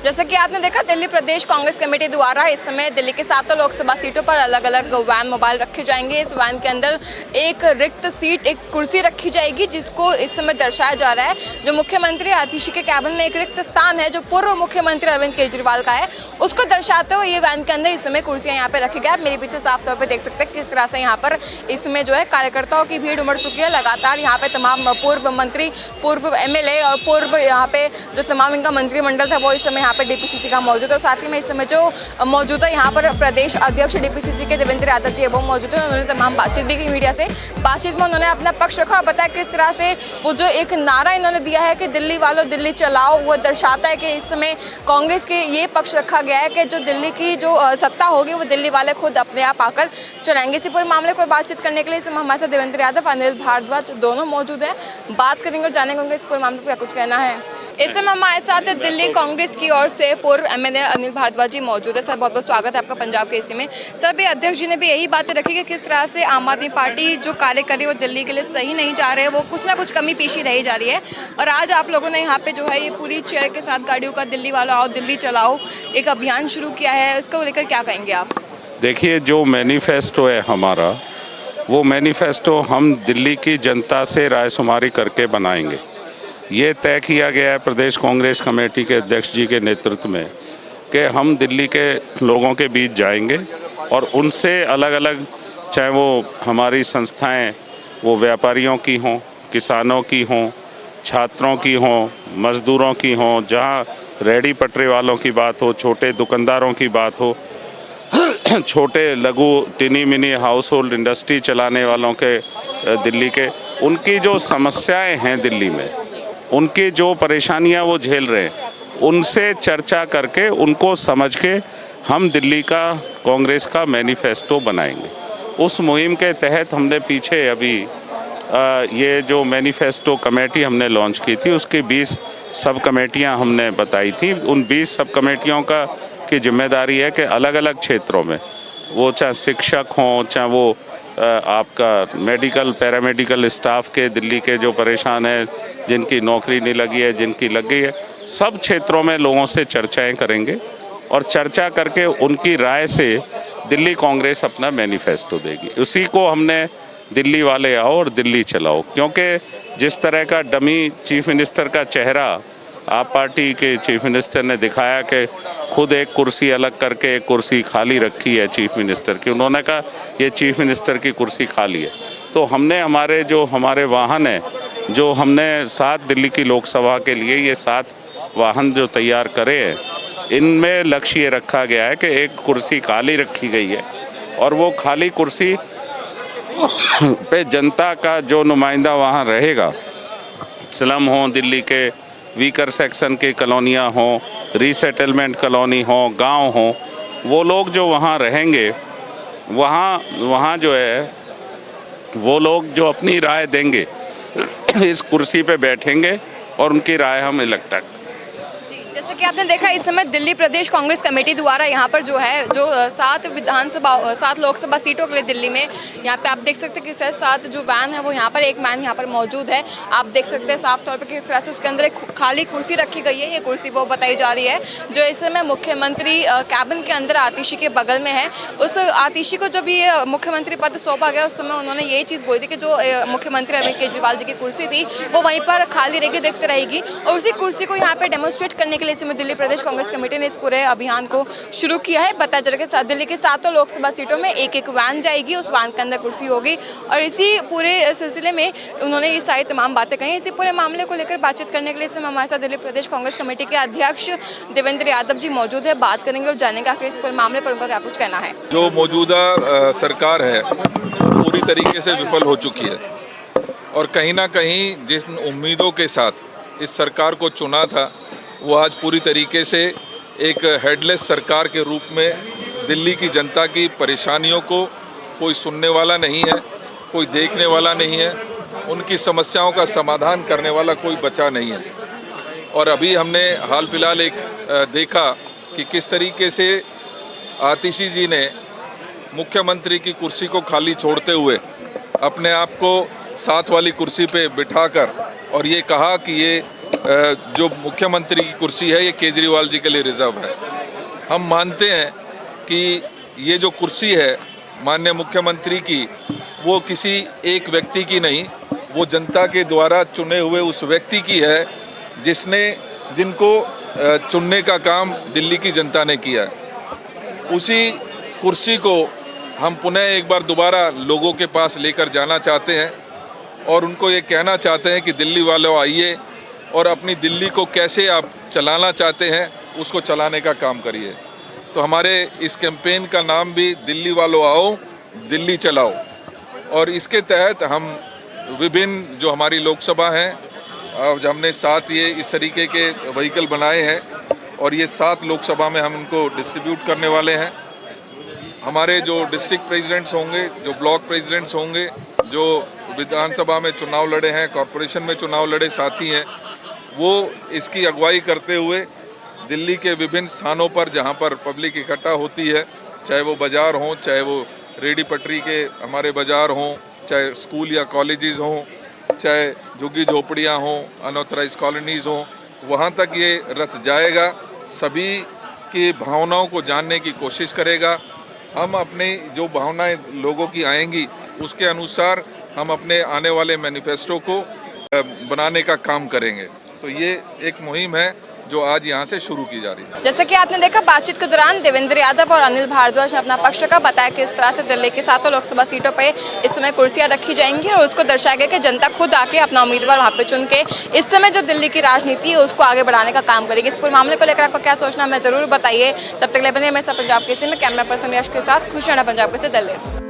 जैसे कि आपने देखा, दिल्ली प्रदेश कांग्रेस कमेटी द्वारा इस समय दिल्ली के 7 लोकसभा सीटों पर अलग अलग वैन मोबाइल रखे जाएंगे। इस वैन के अंदर एक रिक्त सीट, एक कुर्सी रखी जाएगी, जिसको इस समय दर्शाया जा रहा है जो मुख्यमंत्री आतिशी के कैबिन में एक रिक्त स्थान है जो पूर्व मुख्यमंत्री अरविंद केजरीवाल का है, उसको दर्शाते हुए ये वैन के अंदर इस समय कुर्सियाँ यहाँ पे रखी गई। मेरे पीछे साफ तौर पर देख सकते हैं किस तरह से यहाँ पर इसमें जो है कार्यकर्ताओं की भीड़ उमड़ चुकी है। लगातार यहाँ पे तमाम पूर्व मंत्री, पूर्व MLA और पूर्व यहाँ पे जो तमाम इनका मंत्रिमंडल था वो इस समय यहाँ पे DPCC का मौजूद है। और साथ ही में इस समय जो मौजूदा यहाँ पर प्रदेश अध्यक्ष DPCC के देवेंद्र यादव जी वो मौजूद है। उन्होंने तमाम बातचीत भी की मीडिया से। बातचीत में उन्होंने अपना पक्ष रखा और बताया किस तरह से वो जो एक नारा इन्होंने दिया है कि दिल्ली वालों दिल्ली चलाओ, वो दर्शाता है कि इस समय कांग्रेस के ये पक्ष रखा गया है कि जो दिल्ली की जो सत्ता होगी वो दिल्ली वाले खुद अपने आप आकर चलाएंगे। इसी पूरे मामले पर बातचीत करने के लिए इस समय हमारे साथ देवेंद्र यादव, अनिल भारद्वाज दोनों मौजूद हैं। बात करेंगे और जानेंगे इस पूरे मामले पर क्या कुछ कहना है। इस समय हमारे साथ दिल्ली कांग्रेस की ओर से पूर्व MLA अनिल भारद्वाज जी मौजूद है। सर, बहुत बहुत स्वागत है आपका पंजाब केसरी में। सर, भी अध्यक्ष जी ने भी यही बातें रखी कि किस तरह से आम आदमी पार्टी जो कार्य कर रही है वो दिल्ली के लिए सही नहीं जा रहे हैं, वो कुछ ना कुछ कमी पेशी रही जा रही है। और आज आप लोगों ने यहाँ पे जो है ये पूरी चेयर के साथ गाड़ियों का दिल्ली वालों आओ दिल्ली चलाओ एक अभियान शुरू किया है, इसको लेकर क्या कहेंगे आप? देखिए, जो मैनिफेस्टो है हमारा, वो मैनिफेस्टो हम दिल्ली की जनता से रायशुमारी करके बनाएंगे। ये तय किया गया है प्रदेश कांग्रेस कमेटी के अध्यक्ष जी के नेतृत्व में कि हम दिल्ली के लोगों के बीच जाएंगे और उनसे अलग अलग, चाहे वो हमारी संस्थाएं वो व्यापारियों की हों, किसानों की हों, छात्रों की हों, मज़दूरों की हों, जहाँ रेहड़ी पटरी वालों की बात हो, छोटे दुकानदारों की बात हो, छोटे लघु टिनी मिनी हाउस होल्ड इंडस्ट्री चलाने वालों के दिल्ली के, उनकी जो समस्याएं हैं दिल्ली में, उनकी जो परेशानियां वो झेल रहे हैं, उनसे चर्चा करके उनको समझ के हम दिल्ली का कांग्रेस का मैनिफेस्टो बनाएंगे। उस मुहिम के तहत हमने पीछे अभी ये जो मैनिफेस्टो कमेटी हमने लॉन्च की थी, उसकी 20 सब कमेटियाँ हमने बताई थी। उन 20 सब कमेटियों की जिम्मेदारी है कि अलग अलग क्षेत्रों में, वो चाहे शिक्षक हों, चाहे वो आपका मेडिकल पैरामेडिकल स्टाफ के दिल्ली के जो परेशान हैं, जिनकी नौकरी नहीं लगी है, जिनकी लग गई है, सब क्षेत्रों में लोगों से चर्चाएं करेंगे और चर्चा करके उनकी राय से दिल्ली कांग्रेस अपना मैनिफेस्टो देगी। उसी को हमने दिल्ली वाले आओ और दिल्ली चलाओ, क्योंकि जिस तरह का डमी चीफ मिनिस्टर का चेहरा आप पार्टी के चीफ मिनिस्टर ने दिखाया कि खुद एक कुर्सी अलग करके एक कुर्सी खाली रखी है चीफ मिनिस्टर की, उन्होंने कहा ये चीफ मिनिस्टर की कुर्सी खाली है। तो हमने हमारे वाहन हैं जो हमने 7 दिल्ली की लोकसभा के लिए ये 7 वाहन जो तैयार करे हैं, इनमें लक्ष्य ये रखा गया है कि एक कुर्सी खाली रखी गई है और वो खाली कुर्सी पे जनता का जो नुमाइंदा वहाँ रहेगा, स्लम हो, दिल्ली के वीकर सेक्शन के कॉलोनियाँ हों, रीसेटलमेंट कॉलोनी हो, गांव हो, वो लोग जो वहाँ रहेंगे, वहाँ जो है वो लोग जो अपनी राय देंगे इस कुर्सी पे बैठेंगे और उनकी राय हम इलेक्टेड। जैसे कि आपने देखा, इस समय दिल्ली प्रदेश कांग्रेस कमेटी द्वारा यहाँ पर जो है जो 7 लोकसभा सीटों के लिए दिल्ली में यहाँ पे आप देख सकते हैं किस तरह 7 जो वैन है वो यहाँ पर एक वैन यहाँ पर मौजूद है। आप देख सकते हैं साफ तौर पर किस तरह से उसके अंदर एक खाली कुर्सी रखी गई है। ये कुर्सी वो बताई जा रही है जो इस समय मुख्यमंत्री कैबिन के अंदर आतिशी के बगल में है। उस आतिशी को जब ये मुख्यमंत्री पद सौंपा गया उस समय उन्होंने यही चीज़ बोली थी कि जो मुख्यमंत्री अरविंद केजरीवाल जी की कुर्सी थी वो वहीं पर खाली रहेगी, देखते रहेगी। और उसी कुर्सी को यहाँ पर डेमोन्स्ट्रेट करने के लिए इसमें दिल्ली प्रदेश कांग्रेस कमेटी ने इस पूरे अभियान को शुरू किया है। बताया जा रहा है दिल्ली के 7 लोकसभा सीटों में एक वैन जाएगी, उस वैन के अंदर कुर्सी होगी और इसी पूरे सिलसिले में उन्होंने ये सारी तमाम बातें कही। इसी पूरे मामले को लेकर बातचीत करने के लिए इसमें हमारे साथ दिल्ली प्रदेश कांग्रेस कमेटी के अध्यक्ष देवेंद्र यादव जी मौजूद है। बात करेंगे और जानेंगे आखिर इस पूरे मामले पर उनका क्या कुछ कहना है। जो मौजूदा सरकार है पूरी तरीके से विफल हो चुकी है और कहीं ना कहीं जिन उम्मीदों के साथ इस सरकार को चुना था वो आज पूरी तरीके से एक हेडलेस सरकार के रूप में दिल्ली की जनता की परेशानियों को कोई सुनने वाला नहीं है, कोई देखने वाला नहीं है, उनकी समस्याओं का समाधान करने वाला कोई बचा नहीं है। और अभी हमने हाल फिलहाल एक देखा कि किस तरीके से आतिशी जी ने मुख्यमंत्री की कुर्सी को खाली छोड़ते हुए अपने आप को 7 वाली कुर्सी पे बिठाकर और ये कहा कि ये जो मुख्यमंत्री की कुर्सी है ये केजरीवाल जी के लिए रिजर्व है। हम मानते हैं कि ये जो कुर्सी है माननीय मुख्यमंत्री की, वो किसी एक व्यक्ति की नहीं, वो जनता के द्वारा चुने हुए उस व्यक्ति की है जिनको चुनने का काम दिल्ली की जनता ने किया है। उसी कुर्सी को हम पुनः एक बार दोबारा लोगों के पास लेकर जाना चाहते हैं और उनको ये कहना चाहते हैं कि दिल्ली वालों आइए और अपनी दिल्ली को कैसे आप चलाना चाहते हैं उसको चलाने का काम करिए। तो हमारे इस कैंपेन का नाम भी दिल्ली वालों आओ दिल्ली चलाओ, और इसके तहत हम विभिन्न जो हमारी लोकसभा हैं, अब हमने 7 ये इस तरीके के व्हीकल बनाए हैं और ये 7 लोकसभा में हम इनको डिस्ट्रीब्यूट करने वाले हैं। हमारे जो डिस्ट्रिक्ट प्रेसिडेंट्स होंगे, जो ब्लॉक प्रेसिडेंट्स होंगे, जो विधानसभा में चुनाव लड़े हैं, कॉरपोरेशन में चुनाव लड़े साथी हैं, वो इसकी अगुवाई करते हुए दिल्ली के विभिन्न स्थानों पर जहां पर पब्लिक इकट्ठा होती है, चाहे वो बाज़ार हों, चाहे वो रेडी पटरी के हमारे बाज़ार हों, चाहे स्कूल या कॉलेजेस हों, चाहे झुग्गी झोपड़ियाँ हों, अनऑथराइज कॉलोनीज़ हों, वहाँ तक ये रथ जाएगा, सभी की भावनाओं को जानने की कोशिश करेगा। हम अपनी जो भावनाएं लोगों की आएंगी उसके अनुसार हम अपने आने वाले मैनिफेस्टो को बनाने का काम करेंगे। तो ये एक मुहिम है जो आज यहाँ से शुरू की जा रही है। जैसे कि आपने देखा, बातचीत के दौरान देवेंद्र यादव और अनिल भारद्वाज ने अपना पक्ष रखा, बताया कि इस तरह से दिल्ली की 7 लोकसभा सीटों पे इस समय कुर्सियां रखी जाएंगी और उसको दर्शाया गया कि जनता खुद आके अपना उम्मीदवार वहां पे चुन के इस समय जो दिल्ली की राजनीति है उसको आगे बढ़ाने का काम करेगी। इस पूरे मामले को लेकर आपका क्या सोचना, हमें जरूर बताइए। तब तक ले बने मेरे साथ पंजाब केसरी में कैमरा पर्सन यश के साथ खुश रहना पंजाब केसरी दिल्ली।